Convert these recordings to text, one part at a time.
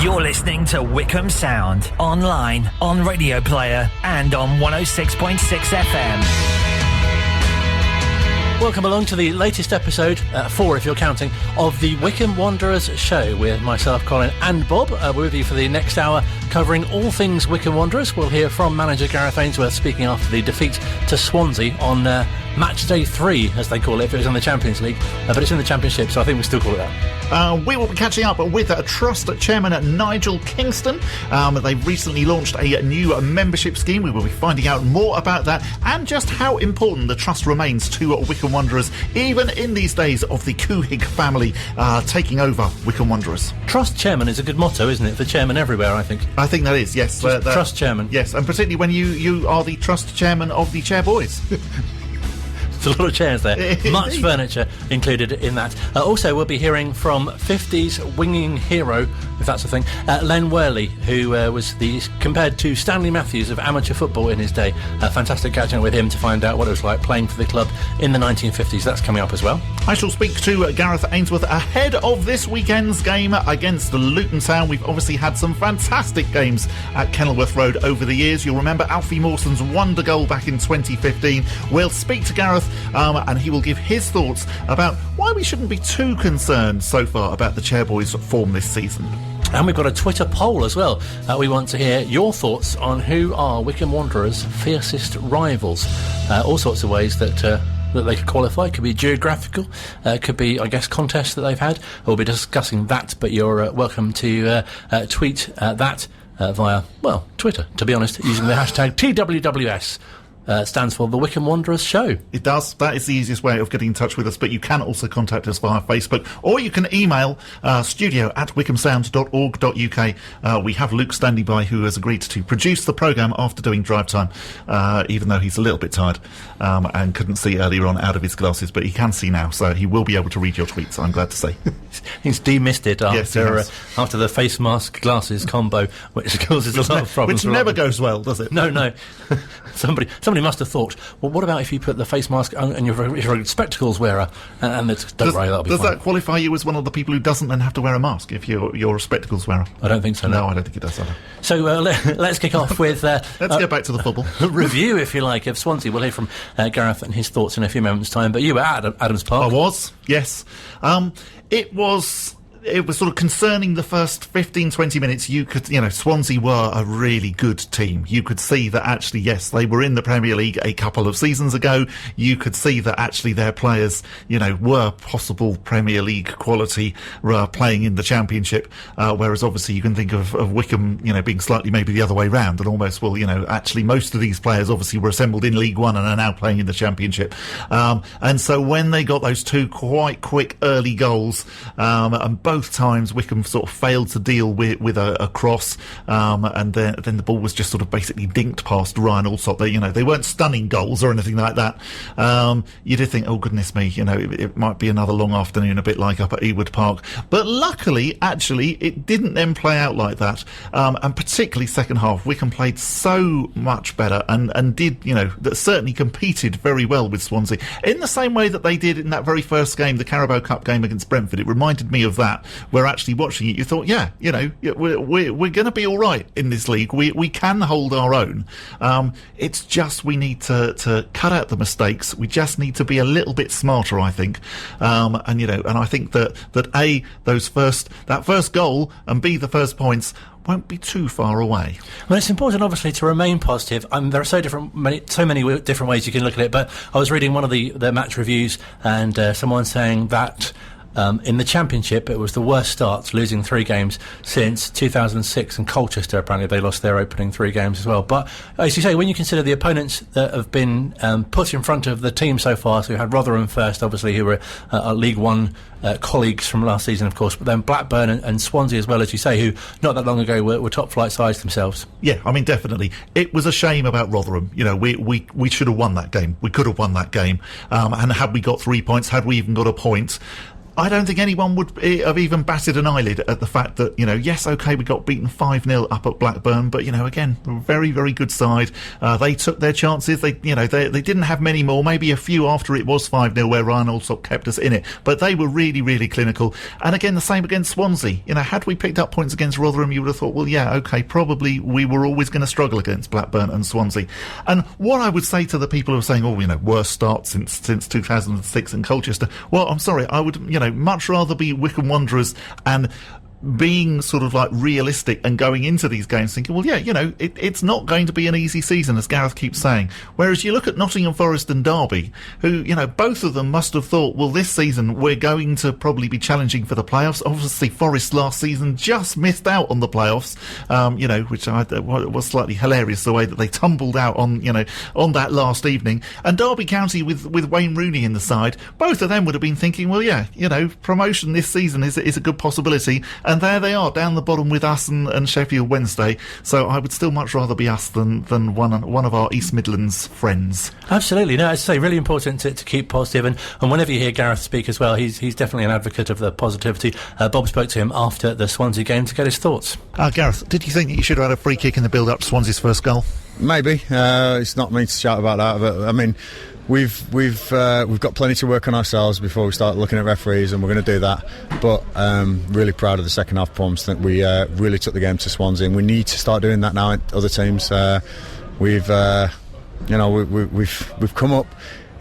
You're listening to Wycombe Sound, online, on Radio Player, and on 106.6 FM. Welcome along to the latest episode, 4 if you're counting, of the Wycombe Wanderers show with myself, Colin and Bob. We're with you for the next hour covering all things Wycombe Wanderers. We'll hear from manager Gareth Ainsworth speaking after the defeat to Swansea on match day 3, as they call it, if it was in the Champions League. But it's in the Championship, so I think we still call it that. We will be catching up with Trust Chairman Nigel Kingston. They've recently launched a new membership scheme. We will be finding out more about that and just how important the Trust remains to Wycombe Wanderers, even in these days of the Couhig family taking over Wycombe Wanderers. Trust Chairman is a good motto, isn't it? For chairman everywhere, I think. I think that is, yes. Trust Chairman. Yes, and particularly when you are the Trust Chairman of the Chair Boys. There's a lot of chairs there. Much furniture included in that. Also, we'll be hearing from 50s winging hero, if that's a thing, Len Worley, who was compared to Stanley Matthews of amateur football in his day. Fantastic catching up with him to find out what it was like playing for the club in the 1950s. That's coming up as well. I shall speak to Gareth Ainsworth ahead of this weekend's game against Luton Town. We've obviously had some fantastic games at Kenilworth Road over the years. You'll remember Alfie Mawson's wonder goal back in 2015. We'll speak to Gareth and he will give his thoughts about why we shouldn't be too concerned so far about the Chairboys' form this season. And we've got a Twitter poll as well. We want to hear your thoughts on who are Wycombe Wanderers' fiercest rivals. All sorts of ways that they could qualify. Could be geographical, could be, I guess, contests that they've had. We'll be discussing that, but you're welcome to tweet that via, Twitter, to be honest, using the hashtag TWWS. Stands for the Wycombe Wanderers Show. It does. That is the easiest way of getting in touch with us, but you can also contact us via Facebook, or you can email studio@wycombesound.org.uk. We have Luke standing by, who has agreed to produce the programme after doing drive time, even though he's a little bit tired and couldn't see earlier on out of his glasses, but he can see now, so he will be able to read your tweets, I'm glad to say. He's demisted after the face mask glasses combo, which causes a lot of problems. Which never goes well, does it? No. Somebody must have thought, well, what about if you put the face mask on and you're a spectacles wearer? And don't worry, that'll be fine. Does that qualify you as one of the people who doesn't then have to wear a mask if you're a spectacles wearer? I don't think so, no. I don't think it does either. So let's kick off with... let's get back to the football. Review, if you like, of Swansea. We'll hear from Gareth and his thoughts in a few moments' time. But you were at Adams Park. I was, yes. It was sort of concerning the first 15, 20 minutes. Swansea were a really good team. You could see that actually, yes, they were in the Premier League a couple of seasons ago. You could see that actually their players, were possible Premier League quality, playing in the Championship. Whereas obviously you can think of Wycombe, being slightly maybe the other way round and almost, actually most of these players obviously were assembled in League One and are now playing in the Championship. And so when they got those two quite quick early goals, and both times Wycombe sort of failed to deal with a cross, and then the ball was just sort of basically dinked past Ryan Alsop. They weren't stunning goals or anything like that. You did think, oh goodness me, it might be another long afternoon, a bit like up at Ewood Park. But luckily, actually, it didn't then play out like that. And particularly second half, Wycombe played so much better and did, that certainly competed very well with Swansea in the same way that they did in that very first game, the Carabao Cup game against Brentford. It reminded me of that, where actually watching it, you thought, we're going to be all right in this league. We can hold our own. It's just we need to cut out the mistakes. We just need to be a little bit smarter, I think. And I think that A, that first goal, and B, the first points won't be too far away. Well, it's important, obviously, to remain positive. There are so many different ways you can look at it. But I was reading one of the match reviews, and someone saying that in the Championship, it was the worst start, losing 3 games since 2006, and Colchester, apparently they lost their opening 3 games as well. But as you say, when you consider the opponents that have been put in front of the team so far, so we had Rotherham first, obviously, who were League One colleagues from last season, of course, but then Blackburn and Swansea as well, as you say, who not that long ago were top flight sides themselves. Yeah, I mean, definitely. It was a shame about Rotherham. We should have won that game. We could have won that game. And had we got 3 points, had we even got a point, I don't think anyone would have even batted an eyelid at the fact that, yes, OK, we got beaten 5-0 up at Blackburn, but, again, very, very good side. They took their chances. They didn't have many more, maybe a few after it was 5-0 where Ryan Alsop kept us in it, but they were really, really clinical. And again, the same against Swansea. Had we picked up points against Rotherham, you would have thought, well, yeah, OK, probably we were always going to struggle against Blackburn and Swansea. And what I would say to the people who are saying, worst start since 2006 in Colchester, well, I'm sorry, I would, much rather be Wycombe Wanderers and being sort of like realistic and going into these games thinking, well, yeah, it's not going to be an easy season, as Gareth keeps saying. Whereas you look at Nottingham Forest and Derby, who, both of them must have thought, well, this season we're going to probably be challenging for the playoffs. Obviously, Forest last season just missed out on the playoffs, which was slightly hilarious, the way that they tumbled out on that last evening. And Derby County with Wayne Rooney in the side, both of them would have been thinking, well, yeah, promotion this season is a good possibility. And there they are, down the bottom with us and Sheffield Wednesday. So I would still much rather be us than one of our East Midlands friends. Absolutely. No, as I say, really important to keep positive. And whenever you hear Gareth speak as well, he's definitely an advocate of the positivity. Bob spoke to him after the Swansea game to get his thoughts. Gareth, did you think that you should have had a free kick in the build-up to Swansea's first goal? Maybe. It's not me to shout about that, but I mean, We've got plenty to work on ourselves before we start looking at referees, and we're going to do that. But really proud of the second half performance. I think we really took the game to Swansea, and we need to start doing that now at other teams. We've come up.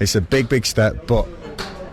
It's a big step, but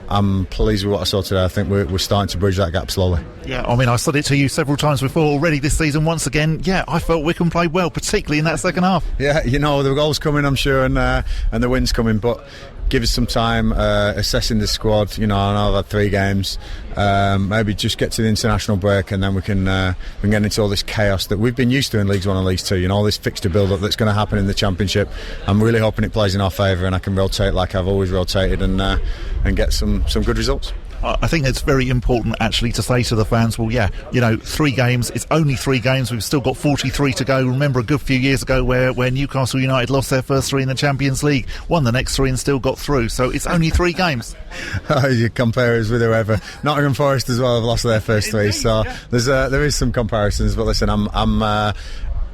I'm pleased with what I saw today. I think we're starting to bridge that gap slowly. Yeah, I mean, I said it to you several times before already this season. Once again, yeah, I felt Wycombe played well, particularly in that second half. Yeah, the goal's coming, I'm sure, and the win's coming, but give us some time assessing the squad. I know I've had 3 games. Maybe just get to the international break, and then we can get into all this chaos that we've been used to in Leagues 1 and Leagues 2. All this fixture build-up that's going to happen in the Championship. I'm really hoping it plays in our favour, and I can rotate like I've always rotated and get some good results. I think it's very important actually to say to the fans, well, yeah, 3 games, it's only 3 games, we've still got 43 to go. Remember a good few years ago where Newcastle United lost their first 3 in the Champions League, won the next 3 and still got through, so it's only 3 games. You compare us with whoever. Nottingham Forest as well have lost their first 3, so there is some comparisons, but listen,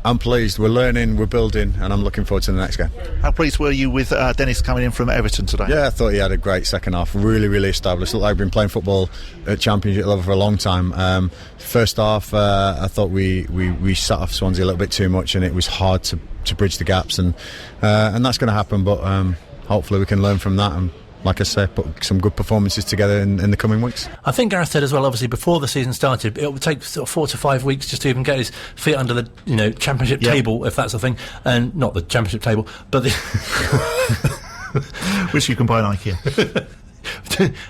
I'm pleased. We're learning, we're building, and I'm looking forward to the next game. How pleased were you with Dennis coming in from Everton today? Yeah, I thought he had a great second half. Really established. Looked like he'd been playing football at Championship level for a long time. First half, I thought we sat off Swansea a little bit too much, and it was hard to bridge the gaps, and that's going to happen. But hopefully we can learn from that and, like I say, put some good performances together in the coming weeks. I think Gareth said as well, obviously, before the season started, it would take sort of 4 to 5 weeks just to even get his feet under the Championship table, if that's a thing, and not the Championship table, but the which you can buy an IKEA.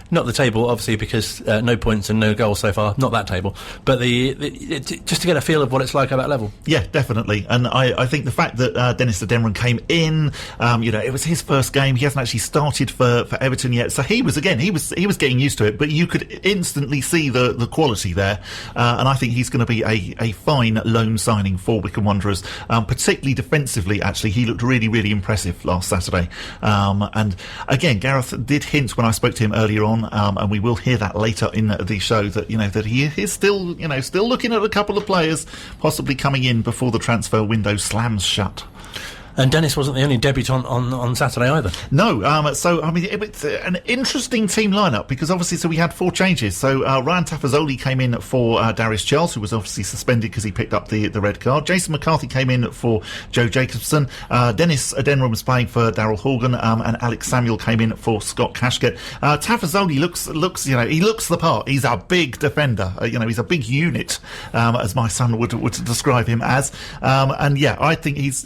Not the table, obviously, because no points and no goals so far. Not that table, but just to get a feel of what it's like at that level. Yeah, definitely. And I think the fact that Dennis Ademran came in, it was his first game. He hasn't actually started for Everton yet, so he was getting used to it. But you could instantly see the quality there, and I think he's going to be a fine loan signing for Wycombe Wanderers, particularly defensively. Actually, he looked really impressive last Saturday. And again, Gareth did hint when I spoke to him earlier on, and we will hear that later in the show, that that he is still looking at a couple of players possibly coming in before the transfer window slams shut. And Dennis wasn't the only debutant on Saturday either. No, so I mean it's an interesting team lineup, because obviously we had 4 changes. So Ryan Tafazoli came in for Darius Charles, who was obviously suspended because he picked up the red card. Jason McCarthy came in for Joe Jacobson. Dennis Ademran was playing for Daryl Horgan, and Alex Samuel came in for Scott Cashgett. Tafazoli looks he looks the part. He's a big defender. He's a big unit, as my son would describe him as. And yeah, I think he's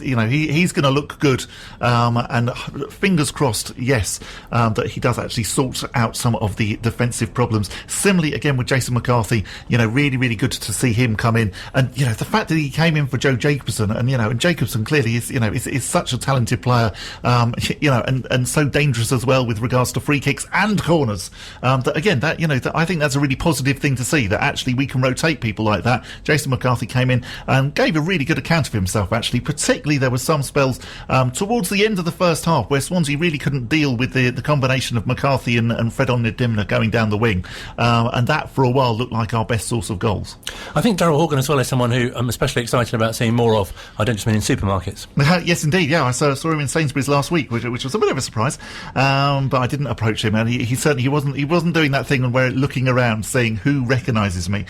going to look good, and fingers crossed, yes, that he does actually sort out some of the defensive problems. Similarly, again with Jason McCarthy, really good to see him come in, and the fact that he came in for Joe Jacobson, and Jacobson clearly is such a talented player, and so dangerous as well with regards to free kicks and corners. That again, that I think that's a really positive thing to see, that actually we can rotate people like that. Jason McCarthy came in and gave a really good account of himself. Actually, particularly there were some spells goals towards the end of the first half, where Swansea really couldn't deal with the combination of McCarthy and Fred Onyedimna going down the wing, and that for a while looked like our best source of goals. I think Daryl Horgan as well is someone who I'm especially excited about seeing more of. I don't just mean in supermarkets. Yes, indeed. Yeah, I saw him in Sainsbury's last week, which was a bit of a surprise. But I didn't approach him, and he certainly wasn't doing that thing where looking around, seeing who recognises me.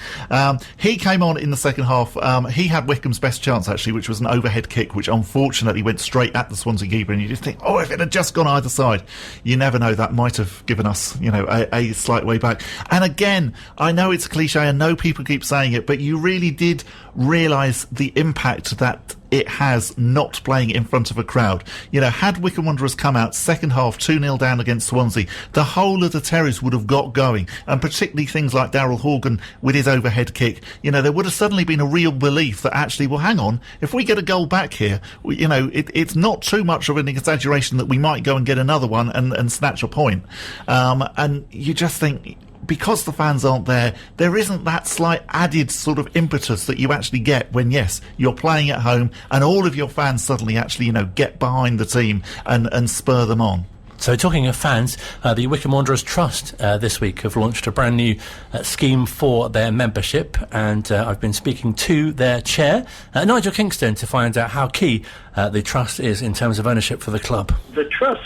He came on in the second half. He had Wycombe's best chance actually, which was an overhead kick, which unfortunately went straight at the Swansea keeper. And you just think, if it had just gone either side, you never know. That might have given us, a slight way back. And again, I know it's a cliche. I know people keep saying it, but you really did realise the impact that it has not playing in front of a crowd. Had Wycombe Wanderers come out second half 2-0 down against Swansea, the whole of the terrace would have got going, and particularly things like Daryl Horgan with his overhead kick. There would have suddenly been a real belief that actually, well, hang on, if we get a goal back here, it's not too much of an exaggeration that we might go and get another one and snatch a point. And you just think, because the fans aren't there isn't that slight added sort of impetus that you actually get when, yes, you're playing at home and all of your fans suddenly actually, get behind the team and spur them on. So talking of fans, the Wycombe Wanderers Trust this week have launched a brand new scheme for their membership, and I've been speaking to their chair, Nigel Kingston, to find out how key the trust is in terms of ownership for the club. The trust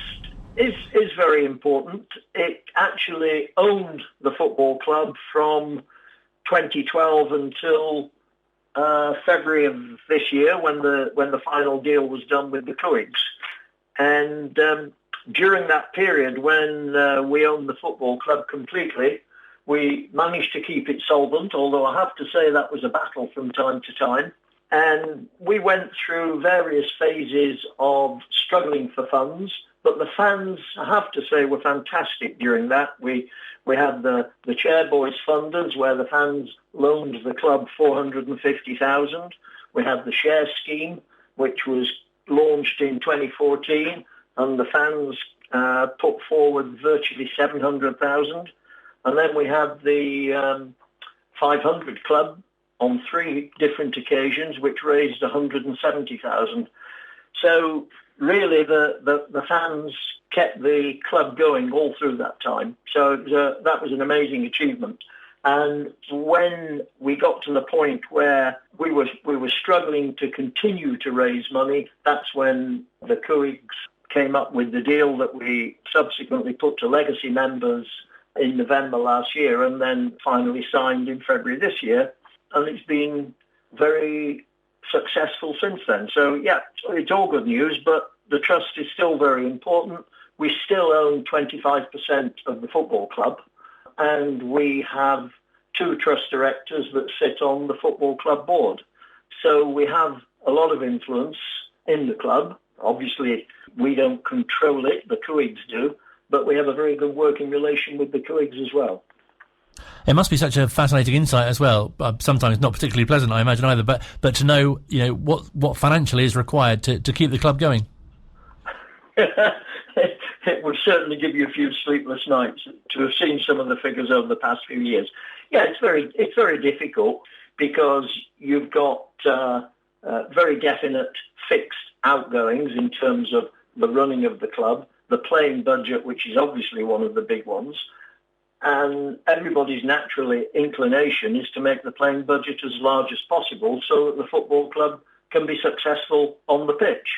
is very important. It actually owned the football club from 2012 until February of this year, when the final deal was done with the Coigs. And during that period, when we owned the football club completely, we managed to keep it solvent, although I have to say that was a battle from time to time. And we went through various phases of struggling for funds, but the fans, I have to say, were fantastic during that. We had the Chairboys funders, where the fans loaned the club $450,000. We had the share scheme, which was launched in 2014, and the fans put forward virtually $700,000. And then we had the 500 Club on 3 different occasions, which raised $170,000. So really, the fans kept the club going all through that time. So that was an amazing achievement. And when we got to the point where we were struggling to continue to raise money, that's when the Coigs came up with the deal that we subsequently put to legacy members in November last year, and then finally signed in February this year. And it's been very successful since then. So, yeah, it's all good news, but the trust is still very important. We still own 25% of the football club, and we have 2 trust directors that sit on the football club board. So we have a lot of influence in the club. Obviously, we don't control it, the Coigs do, but we have a very good working relation with the Coigs as well. It must be such a fascinating insight as well. Sometimes not particularly pleasant, I imagine, either. But to know, what financially is required to keep the club going. It would certainly give you a few sleepless nights to have seen some of the figures over the past few years. Yeah, it's very difficult because you've got very definite fixed outgoings in terms of the running of the club, the playing budget, which is obviously one of the big ones. And everybody's naturally inclination is to make the playing budget as large as possible so that the football club can be successful on the pitch.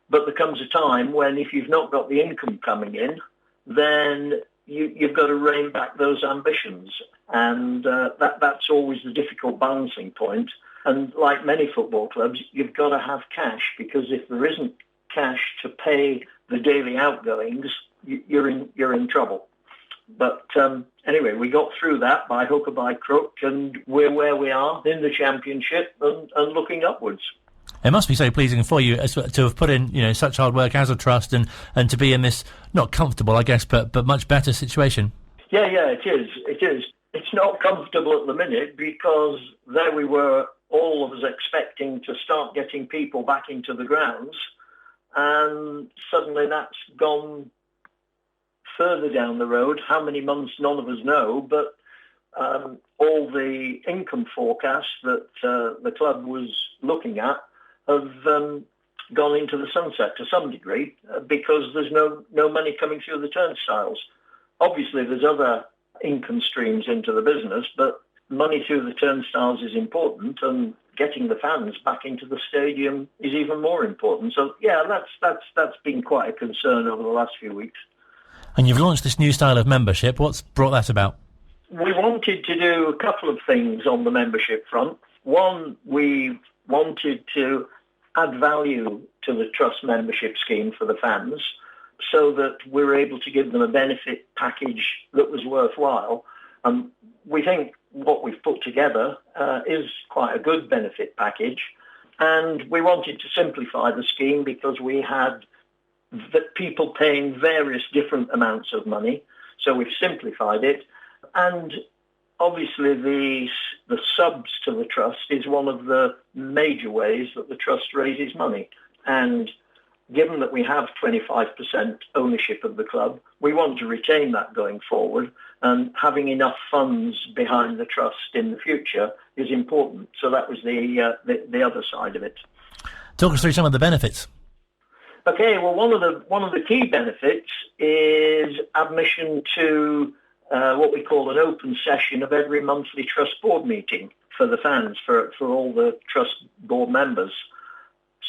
But there comes a time when, if you've not got the income coming in, then you've got to rein back those ambitions. And that's always the difficult balancing point. And like many football clubs, you've got to have cash, because if there isn't cash to pay the daily outgoings, you're in trouble. But anyway, we got through that by hook or by crook, and we're where we are in the Championship and looking upwards. It must be so pleasing for you to have put in, such hard work as a trust and to be in this, not comfortable, I guess, but much better situation. Yeah, it is. It is. It's not comfortable at the minute because there we were, all of us expecting to start getting people back into the grounds, and suddenly that's gone further down the road. How many months, none of us know, but all the income forecasts that the club was looking at have gone into the sunset to some degree because there's no money coming through the turnstiles. Obviously, there's other income streams into the business, but money through the turnstiles is important, and getting the fans back into the stadium is even more important. So, yeah, that's been quite a concern over the last few weeks. And you've launched this new style of membership. What's brought that about? We wanted to do a couple of things on the membership front. One, we wanted to add value to the Trust membership scheme for the fans so that we were able to give them a benefit package that was worthwhile. We think what we've put together is quite a good benefit package, and we wanted to simplify the scheme because we had people paying various different amounts of money, so we've simplified it. And obviously the subs to the Trust is one of the major ways that the Trust raises money. And given that we have 25% ownership of the club, we want to retain that going forward, and having enough funds behind the Trust in the future is important. So that was the other side of it. Talk us through some of the benefits. Okay, well, one of the key benefits is admission to what we call an open session of every monthly Trust board meeting for the fans, for all the Trust board members,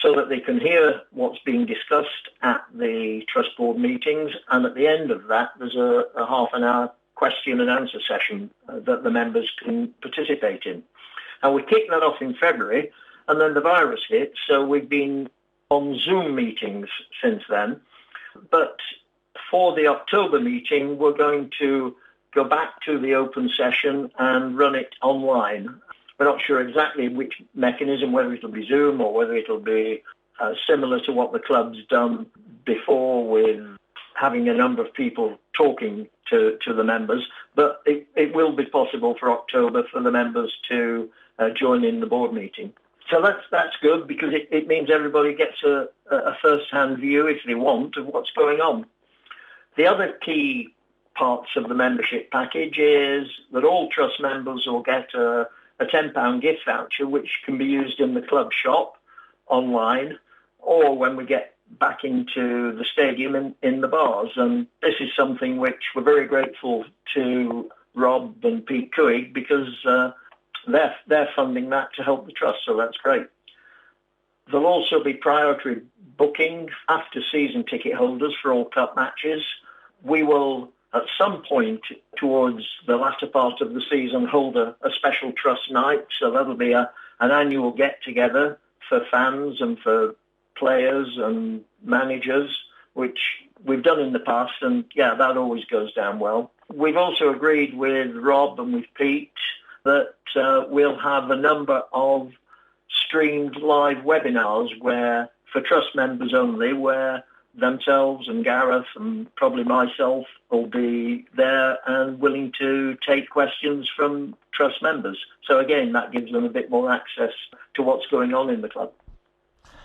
so that they can hear what's being discussed at the Trust board meetings. And at the end of that, there's a half an hour question and answer session that the members can participate in. And we kicked that off in February, and then the virus hit, so we've been on Zoom meetings since then. But for the October meeting, we're going to go back to the open session and run it online. We're not sure exactly which mechanism, whether it'll be Zoom or whether it'll be similar to what the club's done before with having a number of people talking to the members. But it will be possible for October for the members to join in the board meeting. So that's good, because it means everybody gets a first-hand view, if they want, of what's going on. The other key parts of the membership package is that all Trust members will get a £10 gift voucher, which can be used in the club shop, online, or when we get back into the stadium in the bars. And this is something which we're very grateful to Rob and Pete Coig, because they're funding that to help the Trust, so that's great. There'll also be priority booking after season ticket holders for all cup matches. We will, at some point towards the latter part of the season, hold a special Trust night, so that'll be an annual get-together for fans and for players and managers, which we've done in the past, and yeah, that always goes down well. We've also agreed with Rob and with Pete that we'll have a number of streamed live webinars where, for Trust members only, where themselves and Gareth and probably myself will be there and willing to take questions from Trust members. So again, that gives them a bit more access to what's going on in the club.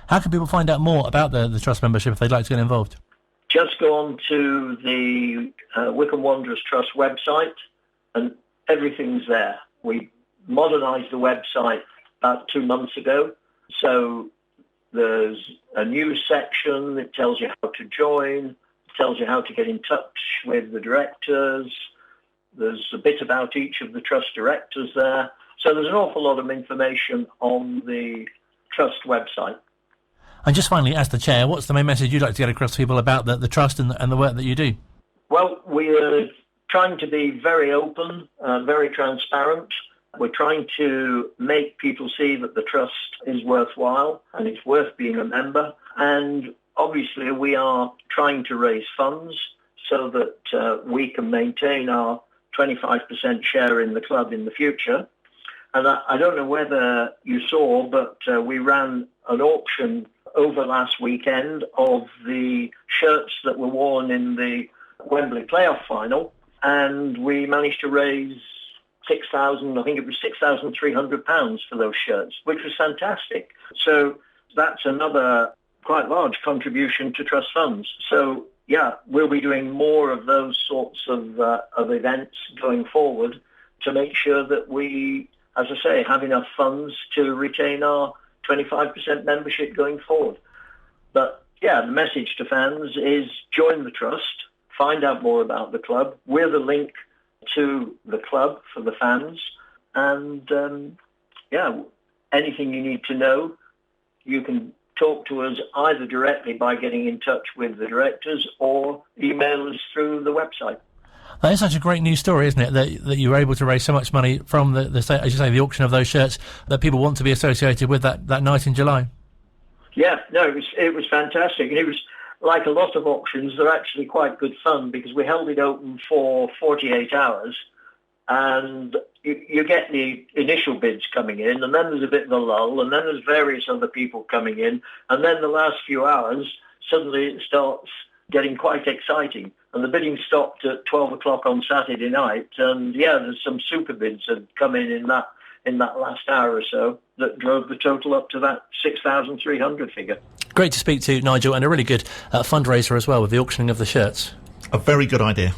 How can people find out more about the Trust membership if they'd like to get involved? Just go on to the Wycombe Wanderers Trust website, and everything's there. We modernised the website about 2 months ago, so there's a news section that tells you how to join, tells you how to get in touch with the directors. There's a bit about each of the Trust directors there. So there's an awful lot of information on the Trust website. And just finally, as the chair, what's the main message you'd like to get across to people about the Trust and the work that you do? Well, we're trying to be very open, very transparent. We're trying to make people see that the Trust is worthwhile and it's worth being a member. And obviously we are trying to raise funds so that we can maintain our 25% share in the club in the future. And I don't know whether you saw, but we ran an auction over last weekend of the shirts that were worn in the Wembley playoff final, and we managed to raise £6,300 for those shirts, which was fantastic. So that's another quite large contribution to Trust funds. So yeah, we'll be doing more of those sorts of events going forward to make sure that we, as I say, have enough funds to retain our 25% membership going forward. But yeah, the message to fans is join the trust, find out more about the club. We're the link to the club for the fans. And anything you need to know, you can talk to us either directly by getting in touch with the directors or email us through the website. That is such a great news story, isn't it? That you were able to raise so much money from the as you say, the auction of those shirts, that people want to be associated with that night in July. Yeah, no, it was fantastic. And it was, like a lot of auctions, they're actually quite good fun because we held it open for 48 hours and you get the initial bids coming in, and then there's a bit of a lull, and then there's various other people coming in, and then the last few hours, suddenly it starts getting quite exciting. And the bidding stopped at 12 o'clock on Saturday night, and there's some super bids that come in that last hour or so that drove the total up to that 6,300 figure. Great to speak to Nigel, and a really good fundraiser as well with the auctioning of the shirts. A very good idea.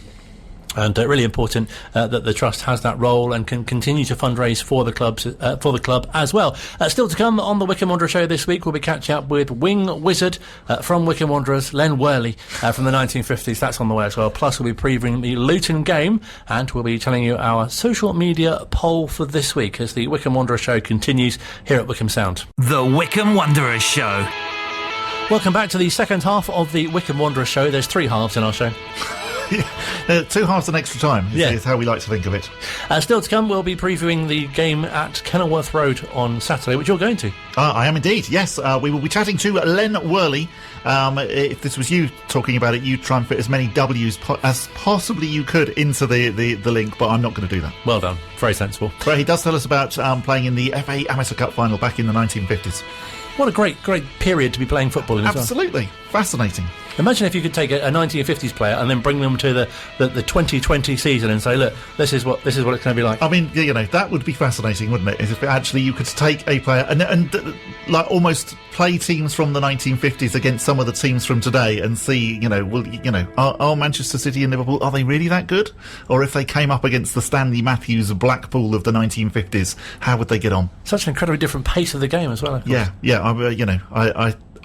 And really important that the trust has that role and can continue to fundraise for the club as well. Still to come on the Wycombe Wanderers show this week, we'll be catching up with wing wizard from Wycombe Wanderers, Len Worley from the 1950s. That's on the way as well. Plus, we'll be previewing the Luton game, and we'll be telling you our social media poll for this week as the Wycombe Wanderers show continues here at Wycombe Sound. The Wycombe Wanderers show. Welcome back to the second half of the Wycombe Wanderers show. There's 3 halves in our show. 2 halves and extra time is how we like to think of it. Still to come, we'll be previewing the game at Kenilworth Road on Saturday, which you're going to. I am indeed, yes. We will be chatting to Len Worley. If this was you talking about it, you'd try and fit as many W's as possibly you could into the link, but I'm not going to do that. Well done. Very sensible. But he does tell us about playing in the FA Amateur Cup final back in the 1950s. What a great period to be playing football in. Absolutely. Fascinating. Imagine if you could take a 1950s player and then bring them to the 2020 season and say, look, this is what it's going to be like. I mean, that would be fascinating, wouldn't it? If actually you could take a player and like almost play teams from the 1950s against some of the teams from today and see, are Manchester City and Liverpool, are they really that good? Or if they came up against the Stanley Matthews Blackpool of the 1950s, how would they get on? Such an incredibly different pace of the game as well. Yeah.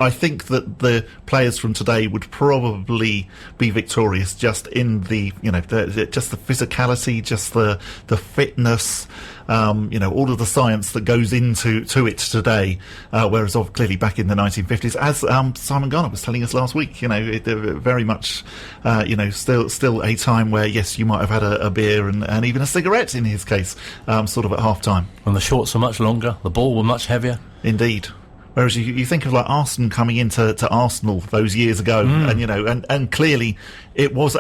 I think that the players from today would probably be victorious just in the just the physicality, just the fitness, all of the science that goes into it today. Whereas clearly back in the 1950s, as Simon Garner was telling us last week, very much still a time where yes, you might have had a beer and even a cigarette in his case, sort of at half time. And the shorts were much longer, the ball were much heavier. Indeed. Whereas you think of like Arsene coming into Arsenal those years ago, and clearly it was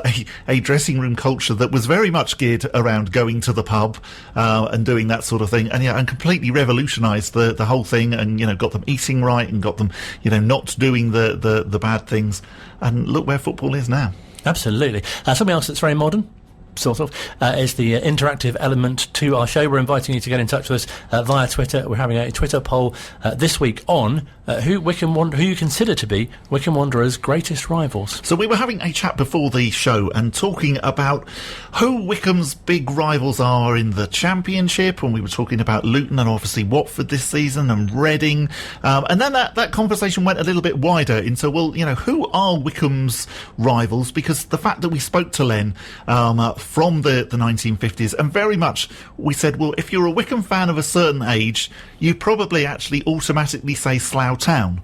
a dressing room culture that was very much geared around going to the pub and doing that sort of thing, and completely revolutionised the whole thing, and got them eating right and got them not doing the bad things. And look where football is now. Absolutely. Something else that's very modern, sort of, is the interactive element to our show. We're inviting you to get in touch with us via Twitter. We're having a Twitter poll this week on who you consider to be Wycombe Wanderers' greatest rivals. So we were having a chat before the show and talking about who Wycombe's big rivals are in the Championship, and we were talking about Luton and obviously Watford this season and Reading, and then that conversation went a little bit wider into, who are Wycombe's rivals? Because the fact that we spoke to Len from the 1950s, and very much we said, well, if you're a Wycombe fan of a certain age, you probably actually automatically say Slough Town.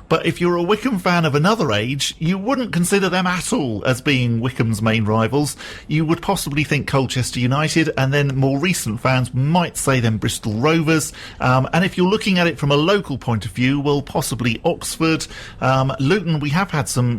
But if you're a Wycombe fan of another age, you wouldn't consider them at all as being Wycombe's main rivals. You would possibly think Colchester United, and then more recent fans might say them Bristol Rovers. And if you're looking at it from a local point of view, well, possibly Oxford. Luton, we have had some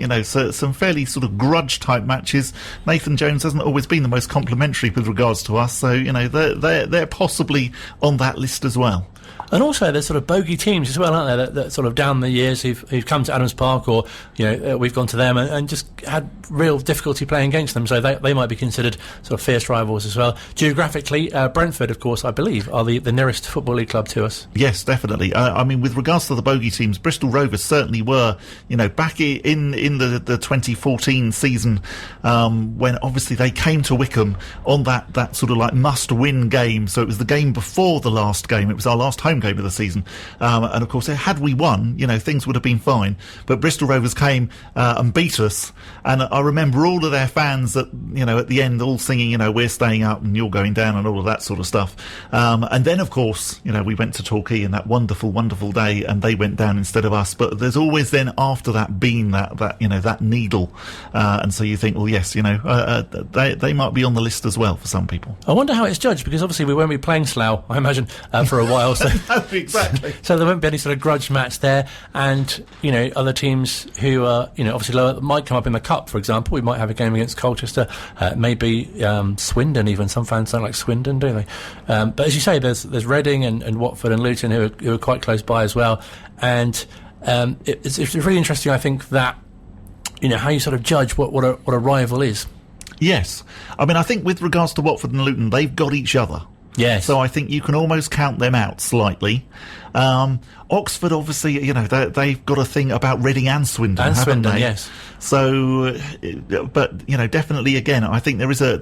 fairly sort of grudge-type matches. Nathan Jones hasn't always been the most complimentary with regards to us, so, they're possibly on that list as well. And also there's sort of bogey teams as well, aren't there, that sort of down the years who've come to Adams Park, or we've gone to them and just had real difficulty playing against them, so they might be considered sort of fierce rivals as well. Geographically, Brentford, of course, I believe, are the nearest Football League club to us. Yes, definitely. I mean, with regards to the bogey teams, Bristol Rovers certainly were, back in the 2014 season, when obviously they came to Wycombe on that sort of like must-win game. So it was the game before the last game. It was our last home game of the season. And of course, had we won, things would have been fine. But Bristol Rovers came and beat us. And I remember all of their fans at the end all singing, we're staying up and you're going down and all of that sort of stuff. And then, of course, we went to Torquay in that wonderful, wonderful day and they went down instead of us. But there's always then after that been that needle. And so you think, well, yes, they might be on the list as well for some people. I wonder how it's judged, because obviously we won't be playing Slough, I imagine, for a while. So no, exactly. So there won't be any sort of grudge match there. And, other teams who are, obviously lower, might come up in the Cup, for example. We might have a game against Colchester, maybe Swindon even. Some fans don't like Swindon, do they? But as you say, there's Reading and Watford and Luton who are quite close by as well. And it's really interesting, I think, that, how you sort of judge what a rival is. Yes. I mean, I think with regards to Watford and Luton, they've got each other. Yes. So I think you can almost count them out slightly. Oxford, obviously, they've got a thing about Reading and Swindon, haven't they? Yes. So, but definitely, again, I think there is a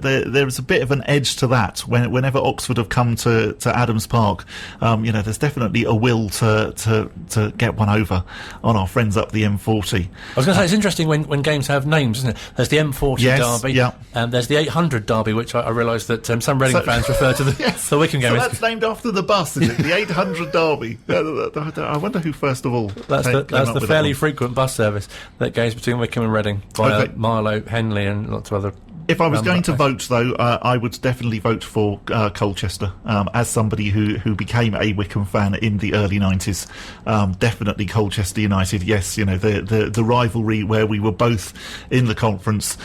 bit of an edge to that. Whenever Oxford have come to Adams Park, there's definitely a will to get one over on our friends up the M40. I was going to say, it's interesting when games have names, isn't it? There's the M40 derby, there's the 800 derby, which I realise that some Reading fans refer to the Wycombe game. So that's named after the bus, is it? The 800 derby. I wonder who first of all. That's the fairly frequent bus service that goes between Wycombe and Reading via Marlow, Henley, and lots of other. If I was going to vote, though, I would definitely vote for Colchester. As somebody who became a Wycombe fan in the early 90s, definitely Colchester United. Yes, the rivalry where we were both in the conference,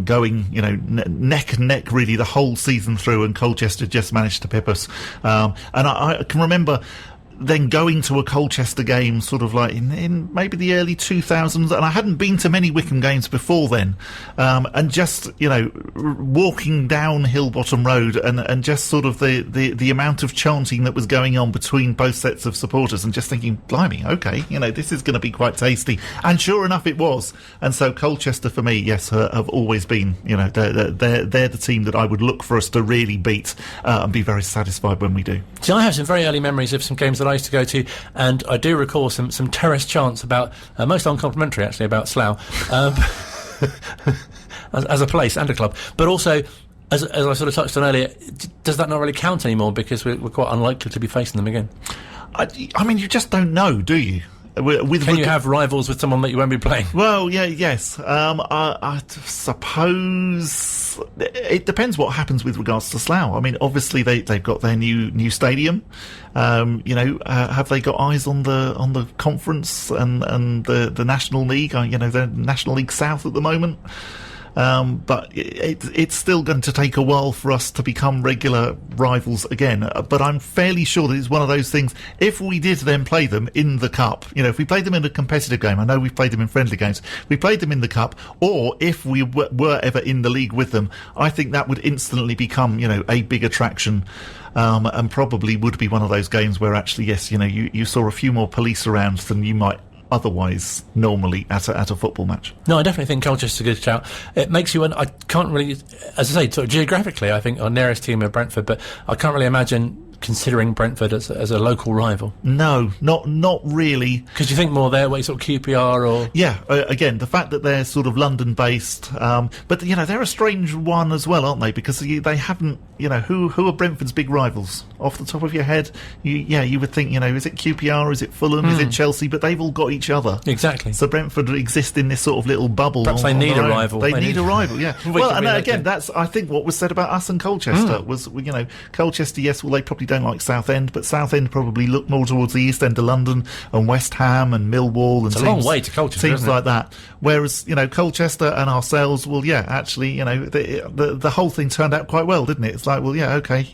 going neck and neck really the whole season through, and Colchester just managed to pip us. And I can remember then going to a Colchester game sort of like in maybe the early 2000s, and I hadn't been to many Wycombe games before then, and just walking down Hillbottom Road and just sort of the amount of chanting that was going on between both sets of supporters, and just thinking, blimey, okay, this is going to be quite tasty. And sure enough it was. And so Colchester for me, yes, have always been, they're the team that I would look for us to really beat, and be very satisfied when we do. So I have some very early memories of some games that I used to go to, and I do recall some terrace chants about, most uncomplimentary actually, about Slough, as a place and a club, but also, as I sort of touched on earlier, does that not really count anymore, because we're quite unlikely to be facing them again? I mean, you just don't know, do you? Can you have rivals with someone that you won't be playing? Well, yes. I suppose it depends what happens with regards to Slough. I mean, obviously they've got their new stadium. Have they got eyes on the conference and the National League? The National League South at the moment. But it's still going to take a while for us to become regular rivals again. But I'm fairly sure that it's one of those things, if we did then play them in the Cup, if we played them in a competitive game, I know we've played them in friendly games, we played them in the Cup, or if we were ever in the league with them, I think that would instantly become, a big attraction. And probably would be one of those games where actually, yes, you saw a few more police around than you might otherwise normally at a football match. No, I definitely think Colchester's a good shout. It makes you, I can't really, as I say, sort of geographically, I think our nearest team are Brentford, but I can't really imagine considering Brentford as a local rival. No, not really. Because you think more their way, sort of QPR or... Yeah, again, the fact that they're sort of London-based, but, they're a strange one as well, aren't they? Because they haven't, who are Brentford's big rivals? Off the top of your head, you would think, is it QPR, is it Fulham, is it Chelsea? But they've all got each other. Exactly. So Brentford exist in this sort of little bubble. Perhaps they need a rival. They need a rival, yeah. Well, and again, that's, I think, what was said about us and Colchester was, Colchester, yes, well, they probably don't like Southend, but Southend probably look more towards the East End of London and West Ham and Millwall and it's a long way to Colchester, teams like that. Whereas, Colchester and ourselves, well, yeah, actually, the whole thing turned out quite well, didn't it? It's like, well, yeah, okay,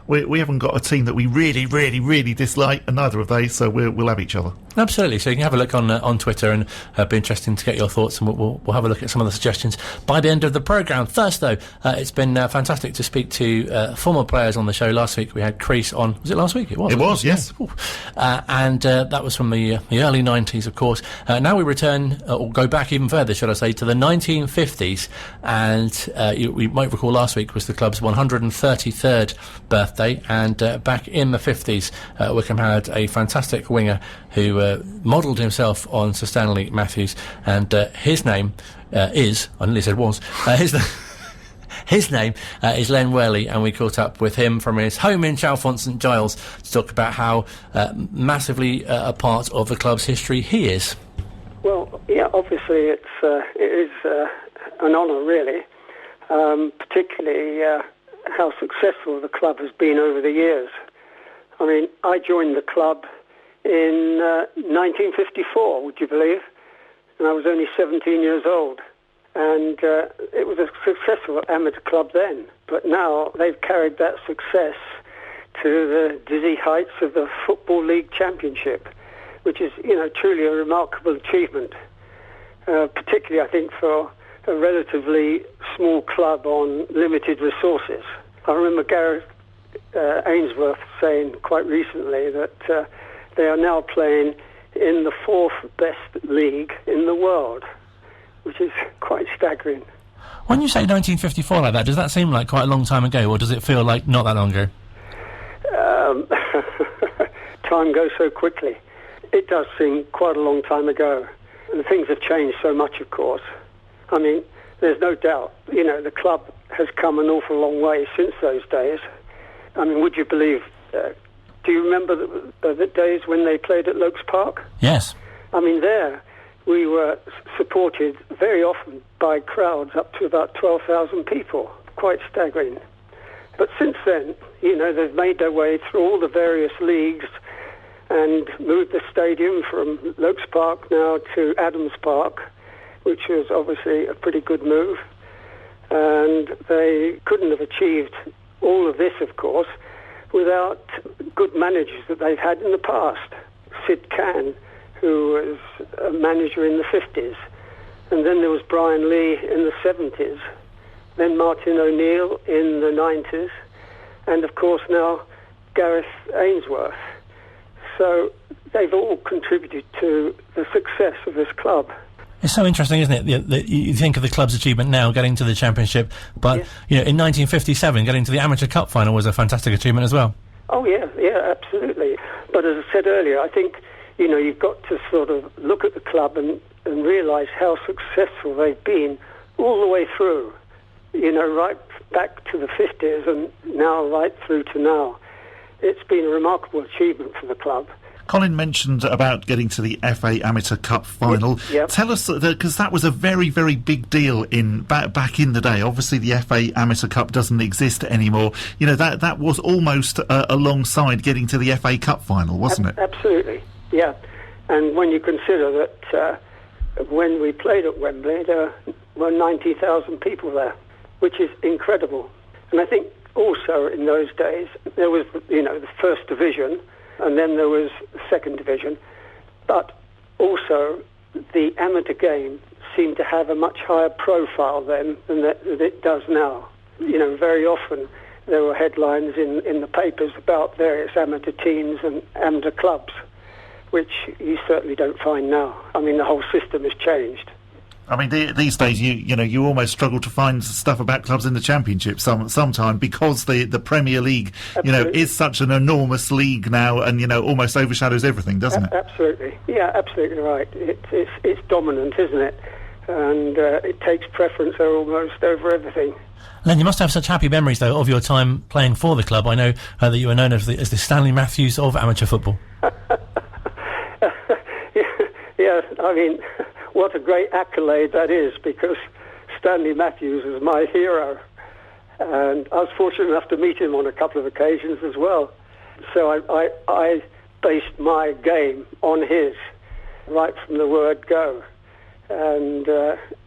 we haven't got a team that we really, really, really dislike, and neither have they, so we'll have each other. Absolutely. So you can have a look on Twitter, and be interesting to get your thoughts, and we'll have a look at some of the suggestions by the end of the programme. First, though, it's been fantastic to speak to former players on the show. Last week we had crease on, was it last week? It was, yes. And that was from the early 90s, of course. Now we return, or go back even further, should I say, to the 1950s, and we might recall last week was the club's 133rd birthday, and back in the 50s, Wycombe had a fantastic winger who modelled himself on Sir Stanley Matthews, and his name is, I nearly said was, his name is Len Worley, and we caught up with him from his home in Chalfont St Giles to talk about how massively a part of the club's history he is. Well, yeah, obviously it is an honour, really, particularly how successful the club has been over the years. I mean, I joined the club in 1954, would you believe? And I was only 17 years old. And it was a successful amateur club then. But now they've carried that success to the dizzy heights of the Football League Championship, which is, truly a remarkable achievement, particularly, I think, for a relatively small club on limited resources. I remember Gareth Ainsworth saying quite recently that they are now playing in the fourth best league in the world, which is quite staggering. When you say 1954 like that, does that seem like quite a long time ago, or does it feel like not that long ago? Time goes so quickly. It does seem quite a long time ago. And things have changed so much, of course. I mean, there's no doubt, the club has come an awful long way since those days. I mean, would you believe, do you remember the days when they played at Lokes Park? Yes. I mean, there we were supported very often by crowds up to about 12,000 people. Quite staggering. But since then, they've made their way through all the various leagues and moved the stadium from Lokes Park now to Adams Park, which was obviously a pretty good move. And they couldn't have achieved all of this, of course, without good managers that they've had in the past. Sid Can, who was a manager in the 50s. And then there was Brian Lee in the 70s. Then Martin O'Neill in the 90s. And, of course, now Gareth Ainsworth. So they've all contributed to the success of this club. It's so interesting, isn't it? You think of the club's achievement now, getting to the Championship, but yes. In 1957, getting to the Amateur Cup final was a fantastic achievement as well. Oh yeah, absolutely. But as I said earlier, I think you've got to sort of look at the club and realise how successful they've been all the way through. Right back to the 50s and now right through to now. It's been a remarkable achievement for the club. Colin mentioned about getting to the FA Amateur Cup final. Yep. Tell us, because that was a very, very big deal back in the day. Obviously, the FA Amateur Cup doesn't exist anymore. That was almost alongside getting to the FA Cup final, wasn't it? Absolutely, yeah. And when you consider that when we played at Wembley, there were 90,000 people there, which is incredible. And I think also in those days, there was, the first division, and then there was the second division. But also, the amateur game seemed to have a much higher profile then than it does now. Very often there were headlines in the papers about various amateur teams and amateur clubs, which you certainly don't find now. I mean, the whole system has changed. I mean, these days, you almost struggle to find stuff about clubs in the Championship sometime because the Premier League, Absolutely. Is such an enormous league now, and almost overshadows everything, doesn't it? Absolutely, yeah, absolutely right. It's dominant, isn't it? And it takes preference almost over everything. Len, you must have such happy memories, though, of your time playing for the club. I know that you were known as the Stanley Matthews of amateur football. Yeah, I mean, what a great accolade that is, because Stanley Matthews was my hero. And I was fortunate enough to meet him on a couple of occasions as well. So I based my game on his, right from the word go. And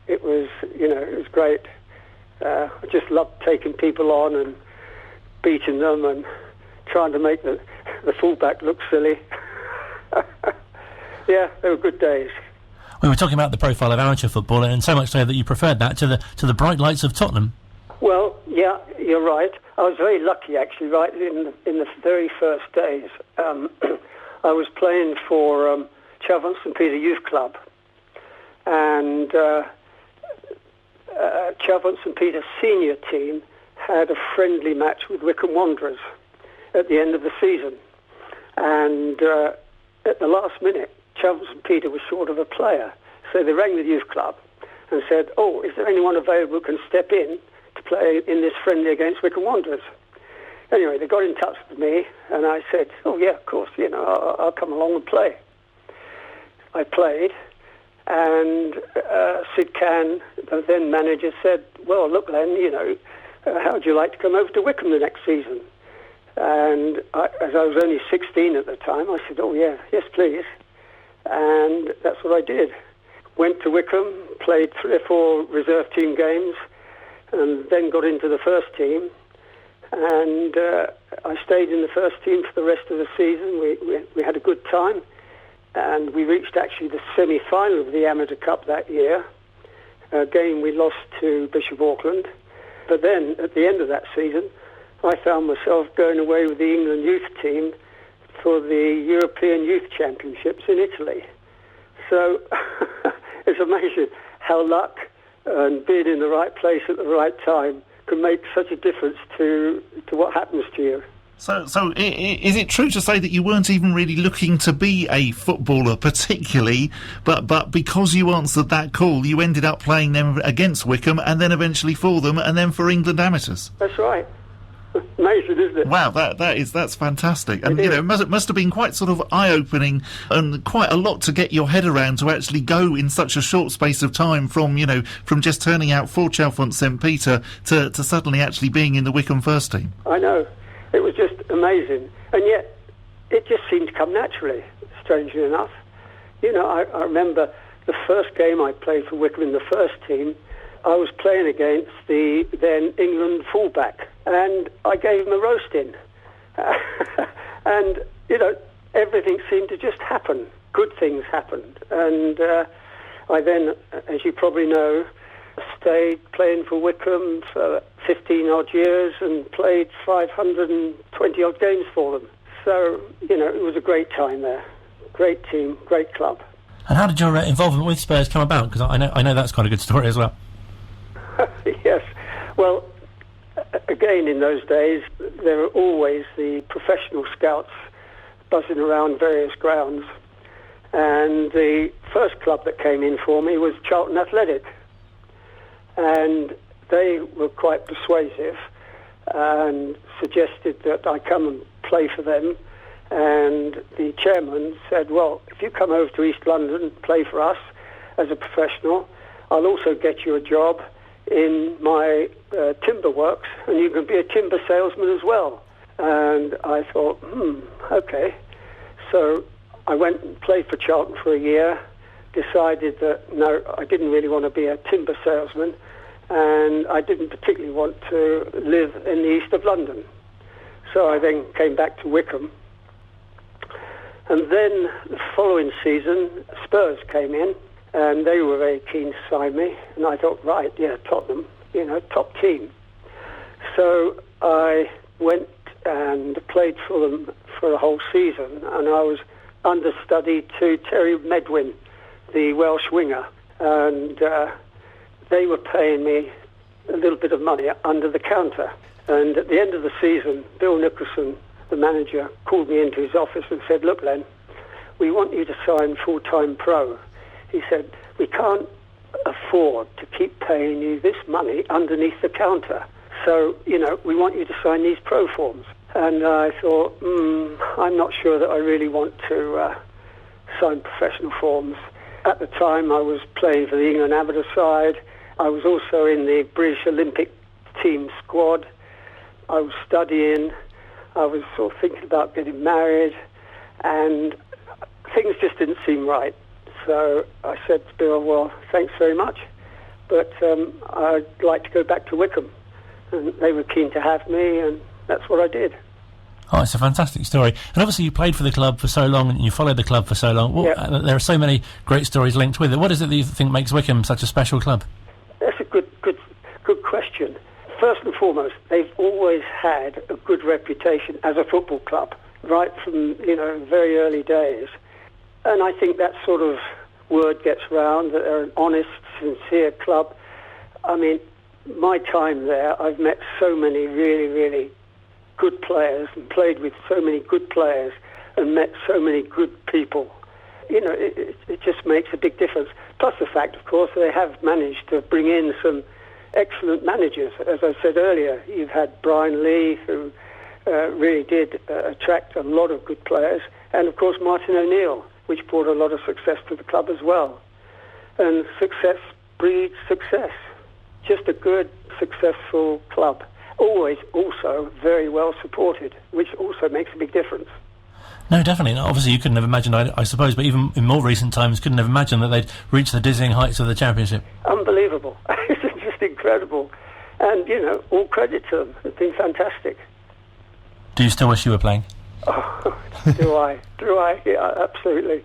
it was great. I just loved taking people on and beating them and trying to make the fullback look silly. Yeah, they were good days. We were talking about the profile of amateur football, and so much so that you preferred that to the bright lights of Tottenham. Well, yeah, you're right. I was very lucky, actually, right in the very first days. I was playing for Cheltenham St Peter Youth Club, and Cheltenham St Peter senior team had a friendly match with Wycombe Wanderers at the end of the season. And at the last minute, Cheltenham St Peter was short of a player. So they rang the youth club and said, "Oh, is there anyone available who can step in to play in this friendly against Wycombe Wanderers?" Anyway, they got in touch with me, and I said, "Oh, yeah, of course, I'll come along and play." I played, and Sid Can, the then manager, said, "Well, look, Len, how would you like to come over to Wycombe the next season?" And as I was only 16 at the time, I said, "Oh, yeah, yes, please." And that's what I did. Went to Wycombe, played 3 or 4 reserve team games, and then got into the first team. And I stayed in the first team for the rest of the season. We had a good time, and we reached actually the semi-final of the Amateur Cup that year. A game we lost to Bishop Auckland. But then, at the end of that season, I found myself going away with the England youth team for the European Youth Championships in Italy. So it's amazing how luck and being in the right place at the right time can make such a difference to what happens to you. So is it true to say that you weren't even really looking to be a footballer particularly, but because you answered that call, you ended up playing them against Wycombe and then eventually for them and then for England amateurs? That's right. Amazing, isn't it? Wow, that's fantastic. And it must have been quite sort of eye-opening and quite a lot to get your head around to actually go in such a short space of time from just turning out for Cheltenham St Peter to suddenly actually being in the Wycombe first team. I know. It was just amazing. And yet, it just seemed to come naturally, strangely enough. I remember the first game I played for Wycombe in the first team, I was playing against the then England fullback, and I gave him a roasting. And, everything seemed to just happen. Good things happened. And I then, as you probably know, stayed playing for Wycombe for 15-odd years and played 520-odd games for them. So, it was a great time there. Great team, great club. And how did your involvement with Spurs come about? Because I know that's quite a good story as well. Yes. Well, again, in those days, there were always the professional scouts buzzing around various grounds. And the first club that came in for me was Charlton Athletic. And they were quite persuasive and suggested that I come and play for them. And the chairman said, "Well, if you come over to East London and play for us as a professional, I'll also get you a job in my timber works, and you can be a timber salesman as well." And I thought, okay. So I went and played for Charlton for a year, decided that, no, I didn't really want to be a timber salesman, and I didn't particularly want to live in the east of London. So I then came back to Wycombe. And then the following season, Spurs came in, and they were very keen to sign me. And I thought, right, yeah, Tottenham, top team. So I went and played for them for a whole season, and I was understudy to Terry Medwin, the Welsh winger. And they were paying me a little bit of money under the counter. And at the end of the season, Bill Nicholson, the manager, called me into his office and said, "Look, Len, we want you to sign full-time pro." He said, "We can't afford to keep paying you this money underneath the counter. So, we want you to sign these pro forms." And I thought, I'm not sure that I really want to sign professional forms. At the time, I was playing for the England amateur side. I was also in the British Olympic team squad. I was studying. I was sort of thinking about getting married, and things just didn't seem right. So I said to Bill, "Well, thanks very much, but I'd like to go back to Wycombe." And they were keen to have me, and that's what I did. Oh, it's a fantastic story. And obviously you played for the club for so long and you followed the club for so long. There are so many great stories linked with it. What is it that you think makes Wycombe such a special club? That's a good question. first and foremost, they've always had a good reputation as a football club, right from, very early days. And I think that sort of word gets round, that they're an honest, sincere club. I mean, my time there, I've met so many really, really good players and played with so many good players and met so many good people. It just makes a big difference. Plus the fact, of course, they have managed to bring in some excellent managers. As I said earlier, you've had Brian Lee, who really did attract a lot of good players, and of course Martin O'Neill, which brought a lot of success to the club as well. And success breeds success. Just a good, successful club. Always also very well supported, which also makes a big difference. No, definitely. No, obviously, you couldn't have imagined, I suppose, but even in more recent times, couldn't have imagined that they'd reach the dizzying heights of the Championship. Unbelievable. It's just incredible. And, all credit to them. It's been fantastic. Do you still wish you were playing? Oh, do I? Yeah, absolutely.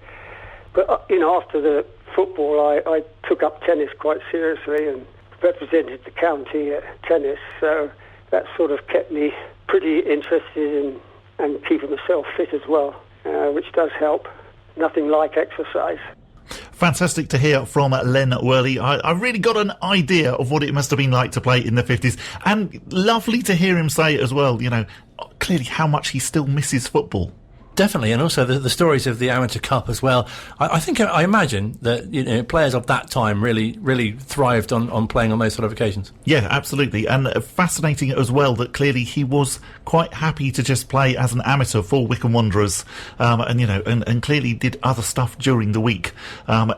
But, after the football, I took up tennis quite seriously and represented the county at tennis, so that sort of kept me pretty interested in and keeping myself fit as well, which does help. Nothing like exercise. Fantastic to hear from Len Worley. I really got an idea of what it must have been like to play in the 50s. And lovely to hear him say as well, clearly how much he still misses football. Definitely, and also the stories of the Amateur Cup as well. I imagine that players of that time really thrived on playing on those sort of occasions. Yeah, absolutely, and fascinating as well that clearly he was quite happy to just play as an amateur for Wycombe Wanderers, and clearly did other stuff during the week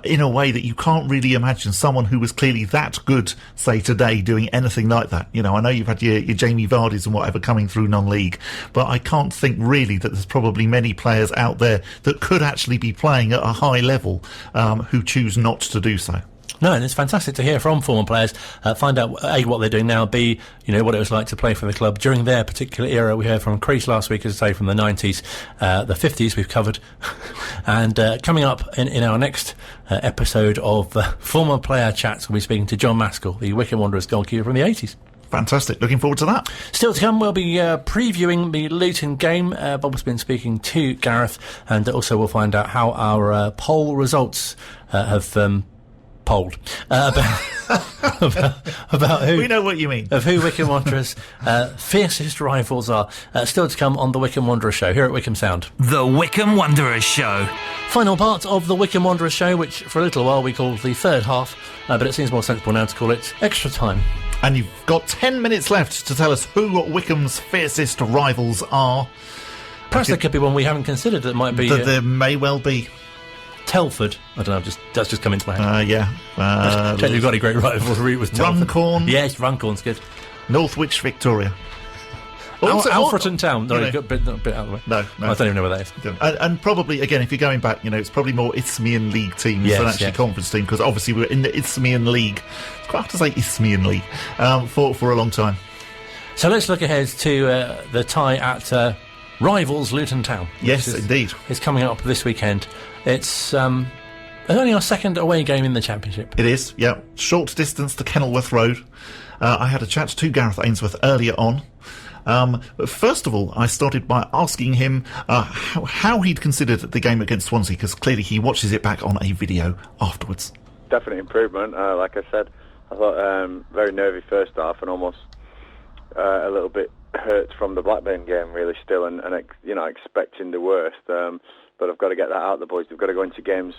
in a way that you can't really imagine someone who was clearly that good, say today, doing anything like that. I know you've had your Jamie Vardy's and whatever coming through non-league, but I can't think really that there's probably many players out there that could actually be playing at a high level who choose not to do so. No, and it's fantastic to hear from former players, find out A, what they're doing now, B, what it was like to play for the club during their particular era. We heard from Crease last week, as I say, from the 90s, the 50s we've covered, and coming up in our next episode of former player chats, we'll be speaking to John Maskell, the Wycombe Wanderers goalkeeper from the 80s. Fantastic. Looking forward to that. Still to come, we'll be previewing the Luton game. Bob's been speaking to Gareth, and also we'll find out how our poll results have polled about who... We know what you mean. Of who Wycombe Wanderers' fiercest rivals are. Still to come on the Wycombe Wanderers Show here at Wycombe Sound. The Wycombe Wanderers Show. Final part of the Wycombe Wanderers Show, which for a little while we called the third half, but it seems more sensible now to call it Extra Time. And you've got 10 minutes left to tell us who Wycombe's fiercest rivals are. Perhaps there could be one we haven't considered that might be... There may well be. Telford. I don't know, that's just come into my head. Yeah. You've got a great rivalry with Telford. Runcorn. Yes, Runcorn's good. Northwich, Victoria. Alfreton Town. No, got a bit out of the way. No. I don't even know where that is. And probably, again, if you're going back, it's probably more Isthmian League teams than actually conference team, because obviously we're in the Isthmian League. It's quite hard to say Isthmian League for a long time. So let's look ahead to the tie at rivals Luton Town. Yes, indeed. It's coming up this weekend. It's only our second away game in the Championship. It is, yeah. Short distance to Kenilworth Road. I had a chat to Gareth Ainsworth earlier on. But first of all, I started by asking him how he'd considered the game against Swansea, because clearly he watches it back on a video afterwards. Definite improvement. Like I said, I thought very nervy first half and almost a little bit hurt from the Blackburn game, really, still, and expecting the worst. But I've got to get that out of the boys. They've got to go into games